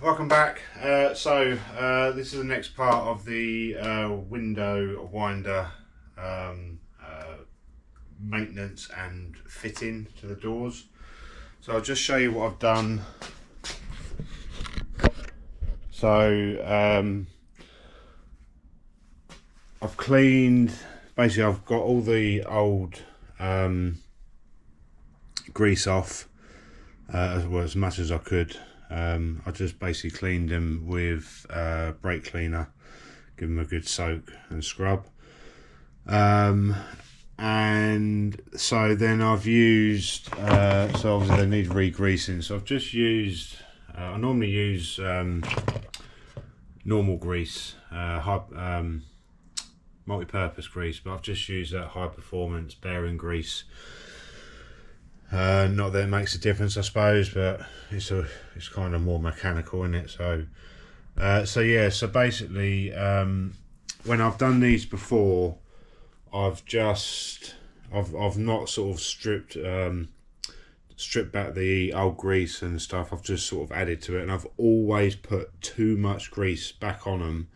welcome back. This is the next part of the window winder maintenance and fitting to the doors. So I'll just show you what I've done. So I've cleaned, basically I've got all the old grease off as much as I could. I just basically cleaned them with brake cleaner, give them a good soak and scrub. And so then I've used, so obviously they need re-greasing, so I've just used, I normally use normal grease, multi-purpose grease, but I've just used that high performance bearing grease. Not that it makes a difference, I suppose, but it's kind of more mechanical, isn't it? So basically when I've done these before, I've not sort of stripped back the old grease and stuff. I've just sort of added to it, and I've always put too much grease back on them,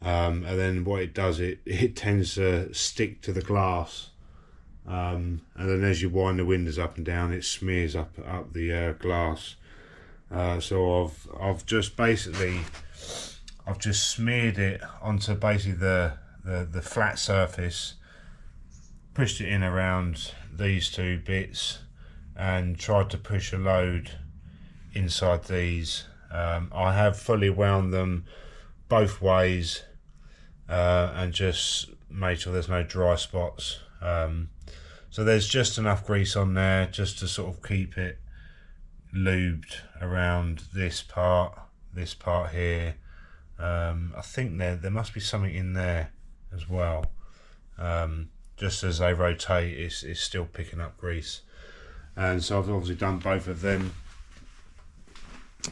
and then what it does, it tends to stick to the glass, and then as you wind the windows up and down, it smears up the glass. So I've just smeared it onto basically the flat surface, pushed it in around these two bits, and tried to push a load inside these. I have fully wound them both ways and just made sure there's no dry spots. So there's just enough grease on there just to sort of keep it lubed around this part here. I think there must be something in there as well. Just as they rotate, it's still picking up grease, and so I've obviously done both of them.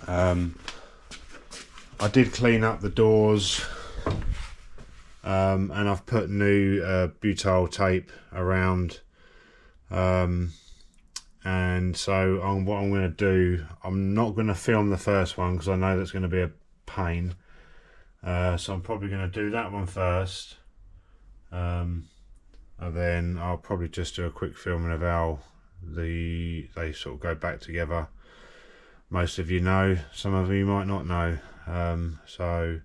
I did clean up the doors, and I've put new butyl tape around, and so what I'm going to do, I'm not going to film the first one because I know that's going to be a pain, so I'm probably going to do that one first, and then I'll probably just do a quick filming of how they sort of go back together. Most of you know, some of you might not know. So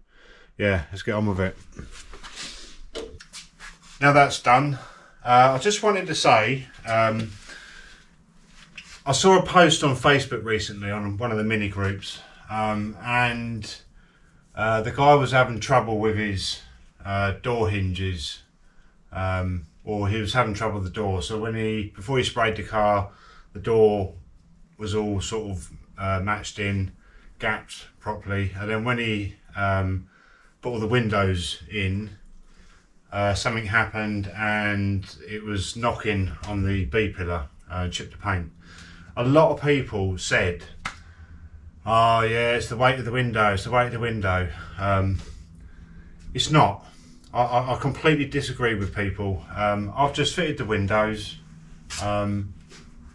yeah, let's get on with it. Now that's done, I just wanted to say, I saw a post on Facebook recently on one of the mini groups, and the guy was having trouble with his door hinges, or he was having trouble with the door. So before he sprayed the car, the door was all sort of matched in, gapped properly, and then when he put all the windows in, something happened and it was knocking on the B pillar, chipped the paint. A lot of people said, oh yeah, it's the weight of the window, it's the weight of the window. It's not. I completely disagree with people. I've just fitted the windows. I'd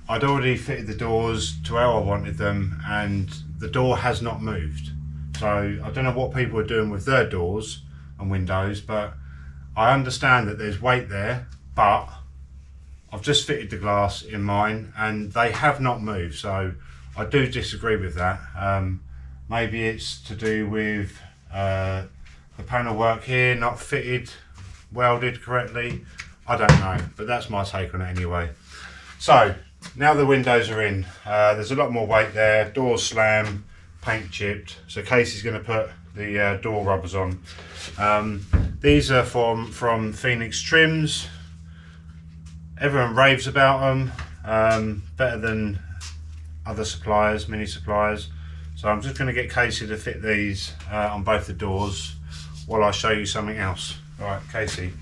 already fitted the doors to how I wanted them, and the door has not moved. So I don't know what people are doing with their doors and windows, but I understand that there's weight there, but I've just fitted the glass in mine and they have not moved. So I do disagree with that. Maybe it's to do with the panel work here not fitted, welded correctly. I don't know, but that's my take on it anyway. So now the windows are in, there's a lot more weight there, doors slam, paint chipped. So Casey's going to put the door rubbers on. These are from Phoenix Trims. Everyone raves about them, better than other suppliers, mini suppliers. So I'm just going to get Casey to fit these on both the doors while I show you something else. All right, Casey.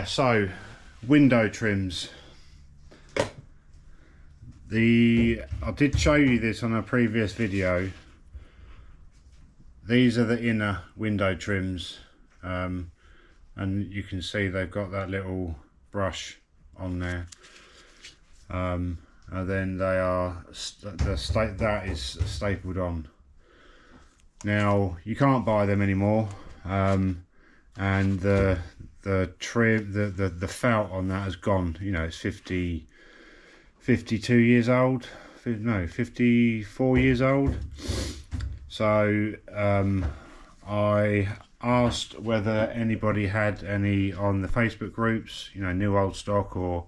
yeah, so window trims. I did show you this on a previous video. These are the inner window trims, and you can see they've got that little brush on there, and then they are that is stapled on. Now you can't buy them anymore, and the trim, the felt on that has gone. You know, it's 52 years old, no, 54 years old. So I asked whether anybody had any on the Facebook groups, you know, new old stock or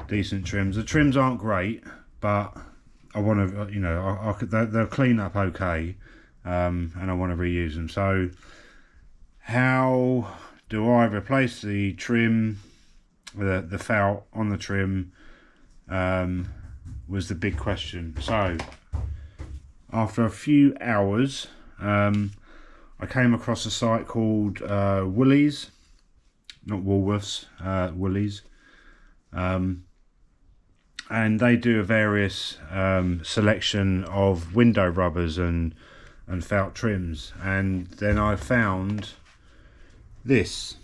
decent trims. The trims aren't great, but I want to, you know, they'll clean up okay, and I want to reuse them. So how do I replace the trim, the felt on the trim, was the big question. So after a few hours, I came across a site called Woolies, not Woolworths, Woolies, and they do a various selection of window rubbers and felt trims. And then I found this,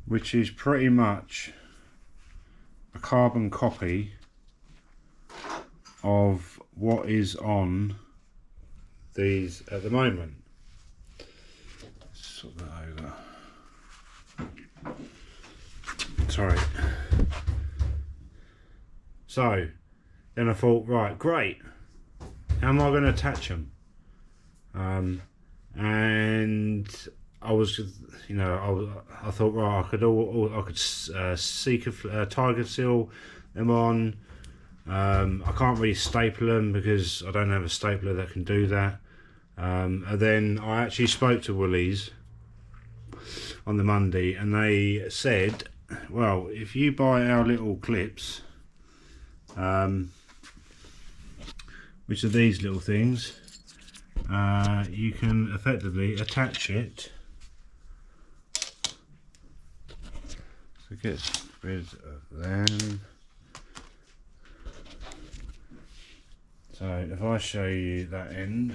which is pretty much a carbon copy of what is on these at the moment. Sort that over. Sorry. So then I thought, right, great. How am I going to attach them? And I was, you know, I thought, right, I could seek a tiger seal them on. I can't really staple them because I don't have a stapler that can do that. And then I actually spoke to Woolies on the Monday, and they said, well, if you buy our little clips, which are these little things, you can effectively attach it. So get rid of them. So if I show you that end,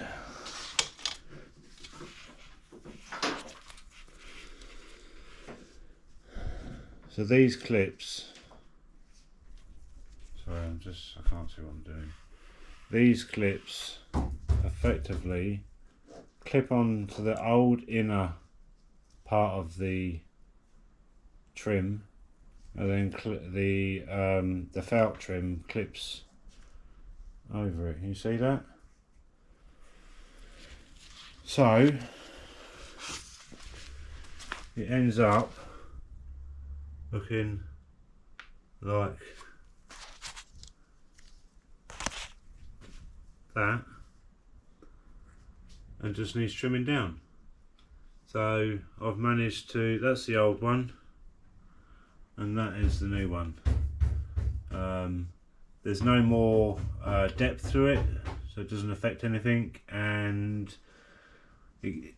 so these clips, sorry, I can't see what I'm doing. These clips effectively clip on to the old inner part of the trim, and then the felt trim clips over it. Can you see that? So it ends up looking like that, and just needs trimming down. So I've managed to, that's the old one and that is the new one. There's no more depth to it, so it doesn't affect anything, and it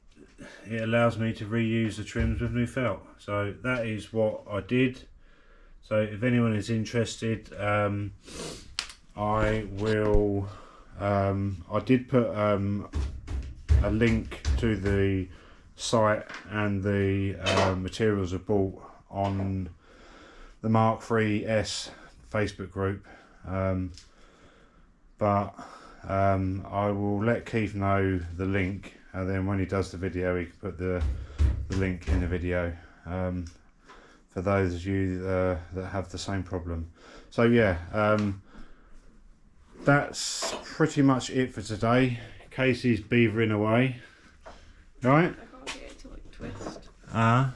allows me to reuse the trims with new felt. So that is what I did. So if anyone is interested, I will, I did put a link to the site and the materials I bought on the Mk3 Facebook group, but I will let Keith know the link, and then when he does the video he can put the link in the video, for those of you that have the same problem. So yeah, that's pretty much it for today. Casey's beavering away, right? I can't get it to like twist. Because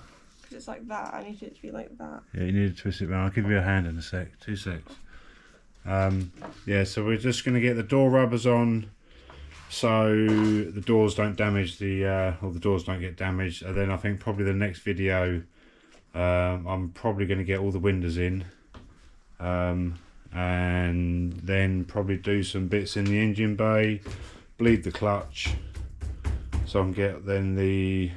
it's like that, I need it to be like that. yeah, you need to twist it around. I'll give you a hand in a sec, 2 secs. Yeah, so we're just going to get the door rubbers on so the doors don't damage the, or the doors don't get damaged. And then I think probably the next video, I'm probably going to get all the windows in, and then probably do some bits in the engine bay, bleed the clutch, so I can get then the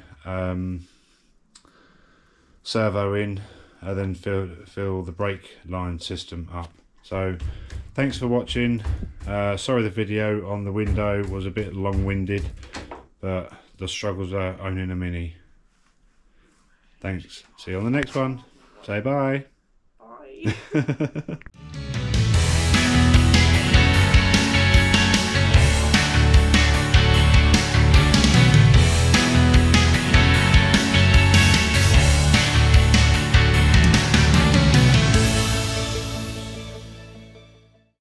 servo in, and then fill the brake line system up. So thanks for watching. Sorry the video on the window was a bit long-winded, but the struggles are owning a Mini. Thanks. See you on the next one. Say bye. Bye.